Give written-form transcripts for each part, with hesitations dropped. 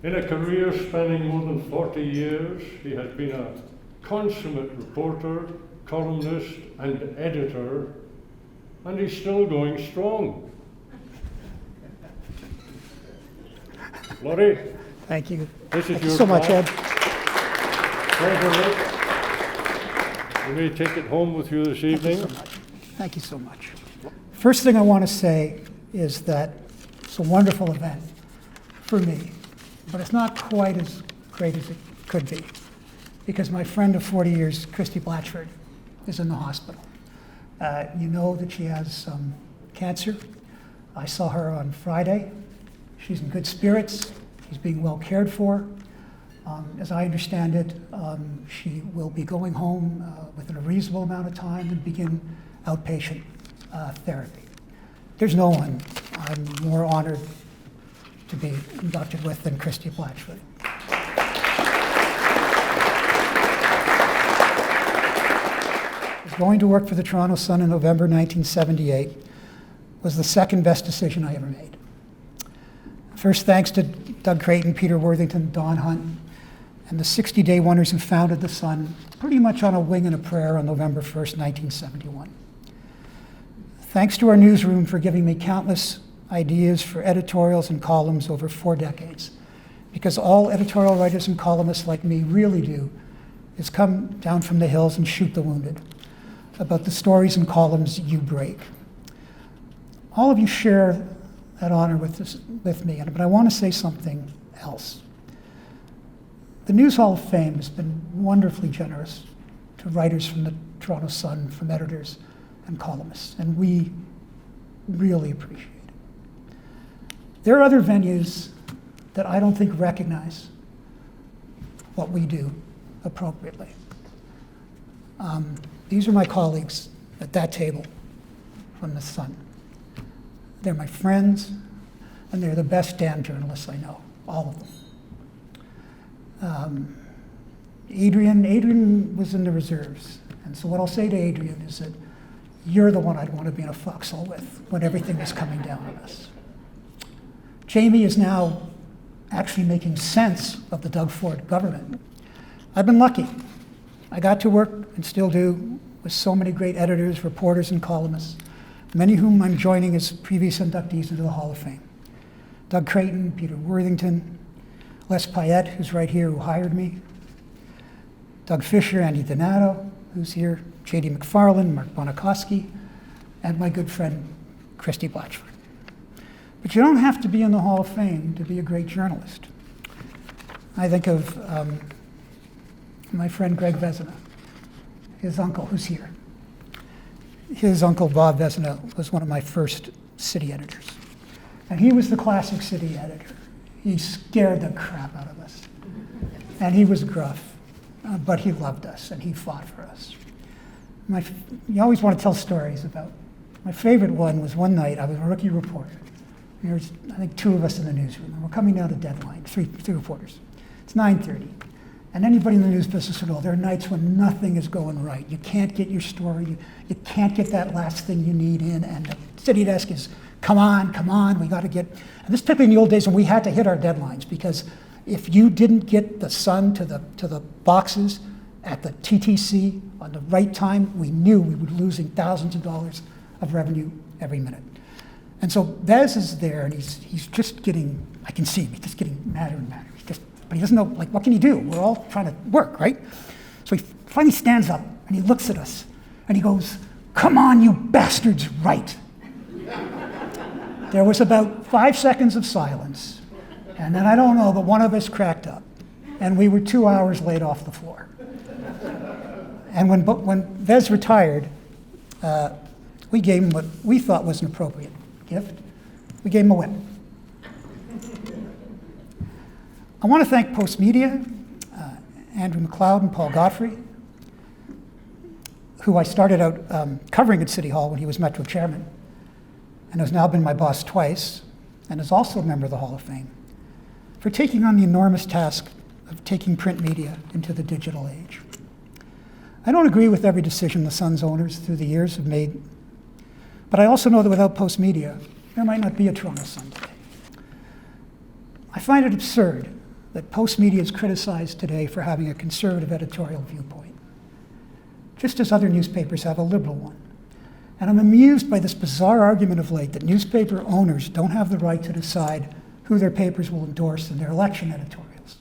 In a career spanning more than 40 years, he has been a consummate reporter, columnist, and editor, and he's still going strong. Lorrie. Thank you. This is Thank your you so much, Ed. Pleasure, Rick. You may take it home with you this evening. Thank you so much. Thank you so much. First thing I want to say is that it's a wonderful event for me, but it's not quite as great as it could be, because my friend of 40 years, Christie Blatchford, is in the hospital. You know that she has cancer. I saw her on Friday. She's in good spirits. She's being well cared for. As I understand it, she will be going home within a reasonable amount of time and begin outpatient therapy. There's no one I'm more honored to be inducted with than Christie Blatchford. Going to work for the Toronto Sun in November 1978 was the second best decision I ever made. First, thanks to Doug Creighton, Peter Worthington, Don Hunt, and the 60-day wonders who founded the Sun pretty much on a wing and a prayer on November 1st, 1971. Thanks to our newsroom for giving me countless ideas for editorials and columns over 4 decades, because all editorial writers and columnists like me really do is come down from the hills and shoot the wounded about the stories and columns you break. All of you share that honor with me, but I want to say something else. The News Hall of Fame has been wonderfully generous to writers from the Toronto Sun, from editors and columnists, and we really appreciate it. There are other venues that I don't think recognize what we do appropriately. These are my colleagues at that table from the Sun. They're my friends, and they're the best damn journalists I know, all of them. Adrian was in the reserves, and so what I'll say to Adrian is that you're the one I'd want to be in a foxhole with when everything was coming down on us. Jamie is now actually making sense of the Doug Ford government. I've been lucky. I got to work, and still do, with so many great editors, reporters, and columnists, many of whom I'm joining as previous inductees into the Hall of Fame. Doug Creighton, Peter Worthington, Les Payette, who's right here, who hired me, Doug Fisher, Andy Donato, who's here, J.D. McFarlane, Mark Bonakowski, and my good friend, Christie Blatchford. But you don't have to be in the Hall of Fame to be a great journalist. I think of my friend Greg Vezina, his uncle, who's here. His uncle, Bob Vezina, was one of my first city editors. And he was the classic city editor. He scared the crap out of us. And he was gruff, but he loved us, and he fought for us. You always want to tell stories about. My favorite one was one night, I was a rookie reporter. There was, I think, 2 of us in the newsroom, and we're coming down to deadline, three reporters. It's 9:30. And anybody in the news business would know there are nights when nothing is going right. You can't get your story, you can't get that last thing you need in, and the city desk is, come on, we got to get, and this typically in the old days when we had to hit our deadlines, because if you didn't get the Sun to the boxes at the TTC on the right time, we knew we were losing thousands of dollars of revenue every minute. And so Bez is there, and he's just getting, I can see him, he's just getting madder and madder. But he doesn't know, like, what can he do? We're all trying to work, right? So he finally stands up, and he looks at us, and he goes, come on, you bastards, right. There was about 5 seconds of silence, and then I don't know, but one of us cracked up, and we were 2 hours late off the floor. And when Vez retired, we gave him what we thought was an appropriate gift. We gave him a whip. I want to thank Post Media, Andrew McLeod and Paul Godfrey, who I started out covering at City Hall when he was Metro chairman, and has now been my boss twice, and is also a member of the Hall of Fame, for taking on the enormous task of taking print media into the digital age. I don't agree with every decision the Sun's owners through the years have made, but I also know that without Post Media, there might not be a Toronto Sun today. I find it absurd that Post media is criticized today for having a conservative editorial viewpoint, just as other newspapers have a liberal one. And I'm amused by this bizarre argument of late that newspaper owners don't have the right to decide who their papers will endorse in their election editorials.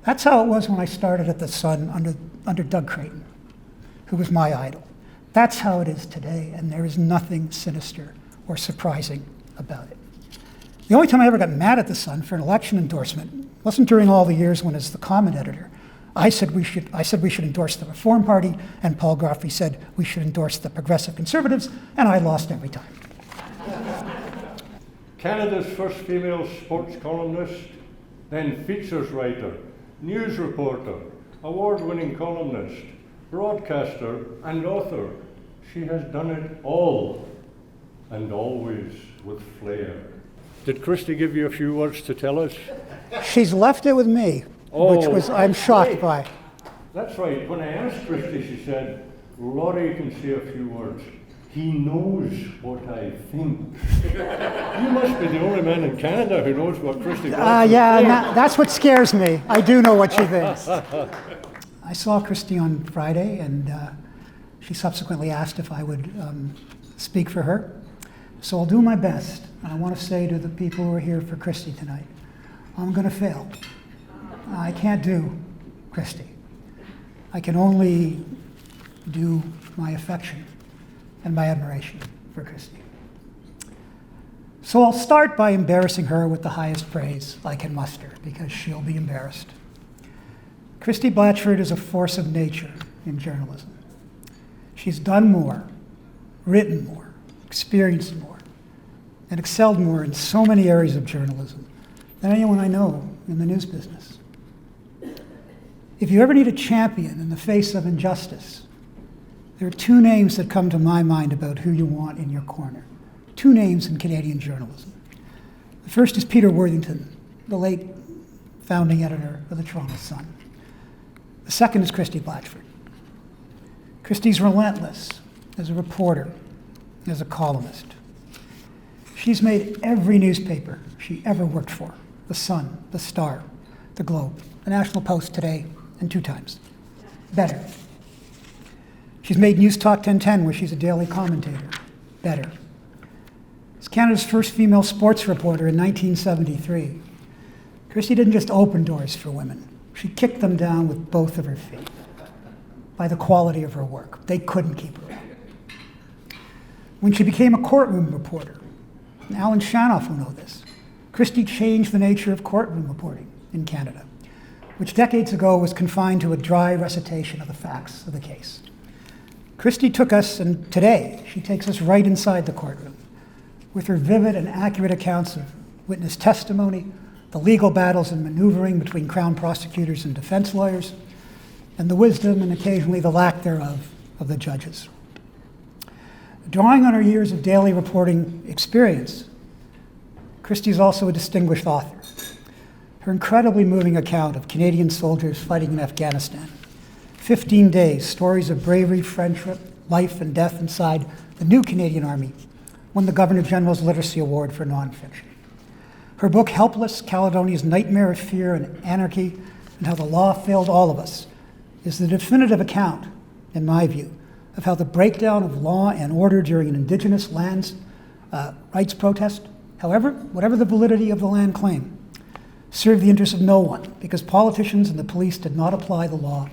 That's how it was when I started at The Sun under Doug Creighton, who was my idol. That's how it is today, and there is nothing sinister or surprising about it. The only time I ever got mad at The Sun for an election endorsement wasn't during all the years when, as the comment editor, I said we should endorse the Reform Party, and Paul Goffrey said we should endorse the Progressive Conservatives, and I lost every time. Canada's first female sports columnist, then features writer, news reporter, award-winning columnist, broadcaster, and author. She has done it all, and always with flair. Did Christie give you a few words to tell us? She's left it with me, which was I'm shocked by. That's right. When I asked Christie, she said, Lorrie can say a few words. He knows what I think. You must be the only man in Canada who knows what Christie Blatchford Yeah, thinks. that's what scares me. I do know what she thinks. I saw Christie on Friday, and she subsequently asked if I would speak for her. So I'll do my best. I want to say to the people who are here for Christie tonight, I'm going to fail. I can't do Christie. I can only do my affection and my admiration for Christie. So I'll start by embarrassing her with the highest praise I can muster, because she'll be embarrassed. Christie Blatchford is a force of nature in journalism. She's done more, written more, experienced more, and excelled more in so many areas of journalism than anyone I know in the news business. If you ever need a champion in the face of injustice, there are two names that come to my mind about who you want in your corner. Two names in Canadian journalism. The first is Peter Worthington, the late founding editor of the Toronto Sun. The second is Christie Blatchford. Christie's relentless as a reporter, as a columnist. She's made every newspaper she ever worked for, the Sun, the Star, the Globe, the National Post today, and 2 times, better. She's made News Talk 1010, where she's a daily commentator, better. As Canada's first female sports reporter in 1973, Christie didn't just open doors for women, she kicked them down with both of her feet by the quality of her work. They couldn't keep her out. When she became a courtroom reporter, and Alan Shanoff will know this, Christie changed the nature of courtroom reporting in Canada, which decades ago was confined to a dry recitation of the facts of the case. Christie took us, and today she takes us right inside the courtroom with her vivid and accurate accounts of witness testimony, the legal battles and maneuvering between Crown prosecutors and defense lawyers, and the wisdom and occasionally the lack thereof of the judges. Drawing on her years of daily reporting experience, Christie is also a distinguished author. Her incredibly moving account of Canadian soldiers fighting in Afghanistan, 15 days, stories of bravery, friendship, life and death inside the new Canadian Army, won the Governor-General's Literacy Award for nonfiction. Her book, Helpless, Caledonia's Nightmare of Fear and Anarchy, and How the Law Failed All of Us, is the definitive account, in my view, of how the breakdown of law and order during an Indigenous lands rights protest, however, whatever the validity of the land claim, served the interests of no one, because politicians and the police did not apply the law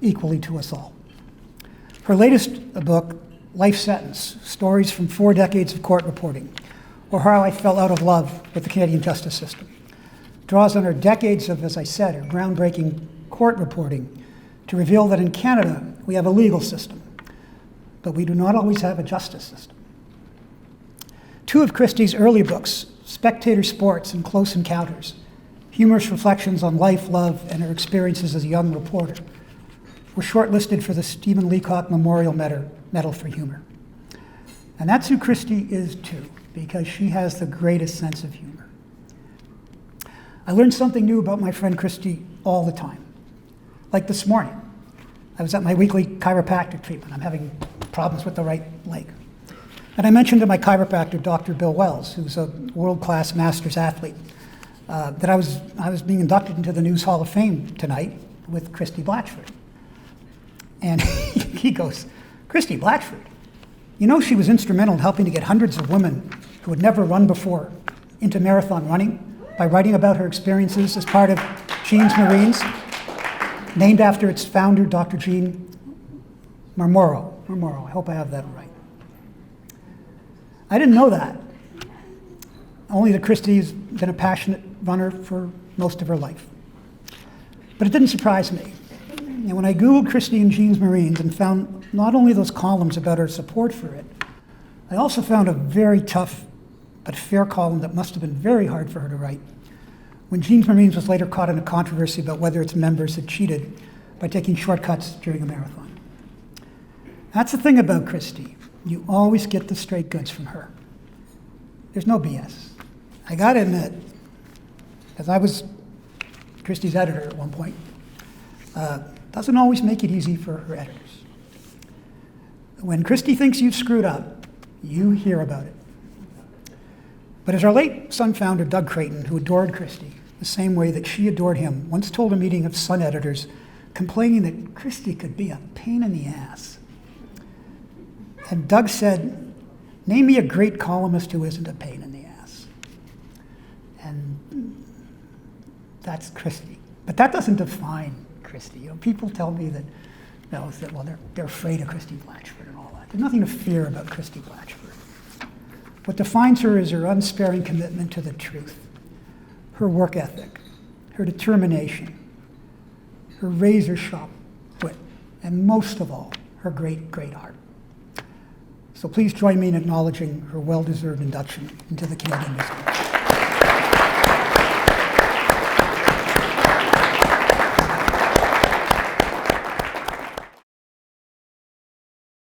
equally to us all. Her latest book, Life Sentence, Stories from 4 Decades of Court Reporting, or How I Fell Out of Love with the Canadian Justice System, draws on her decades of, as I said, her groundbreaking court reporting to reveal that in Canada we have a legal system, but we do not always have a justice system. 2 of Christie's early books, Spectator Sports and Close Encounters, humorous reflections on life, love, and her experiences as a young reporter, were shortlisted for the Stephen Leacock Memorial Medal for Humor. And that's who Christie is too, because she has the greatest sense of humor. I learned something new about my friend Christie all the time. Like this morning, I was at my weekly chiropractic treatment. I'm having problems with the right leg. And I mentioned to my chiropractor, Dr. Bill Wells, who's a world-class masters athlete, that I was being inducted into the News Hall of Fame tonight with Christie Blatchford. And he goes, Christie Blatchford? You know she was instrumental in helping to get hundreds of women who had never run before into marathon running by writing about her experiences as part of Jean's Marines, named after its founder, Dr. Jean Marmoro. I hope I have that right. I didn't know that. Only that Christie's been a passionate runner for most of her life. But it didn't surprise me. And when I Googled Christie and Jean's Marines and found not only those columns about her support for it, I also found a very tough but fair column that must have been very hard for her to write when Jean's Marines was later caught in a controversy about whether its members had cheated by taking shortcuts during a marathon. That's the thing about Christie. You always get the straight goods from her. There's no BS. I gotta admit, because I was Christie's editor at one point, doesn't always make it easy for her editors. When Christie thinks you've screwed up, you hear about it. But as our late Sun founder, Doug Creighton, who adored Christie the same way that she adored him, once told a meeting of Sun editors complaining that Christie could be a pain in the ass. And Doug said, name me a great columnist who isn't a pain in the ass. And that's Christie. But that doesn't define Christie. You know, people tell me that, they're afraid of Christie Blatchford and all that. There's nothing to fear about Christie Blatchford. What defines her is her unsparing commitment to the truth, her work ethic, her determination, her razor-sharp wit, and most of all, her great, great heart. So please join me in acknowledging her well-deserved induction into the Canadian History.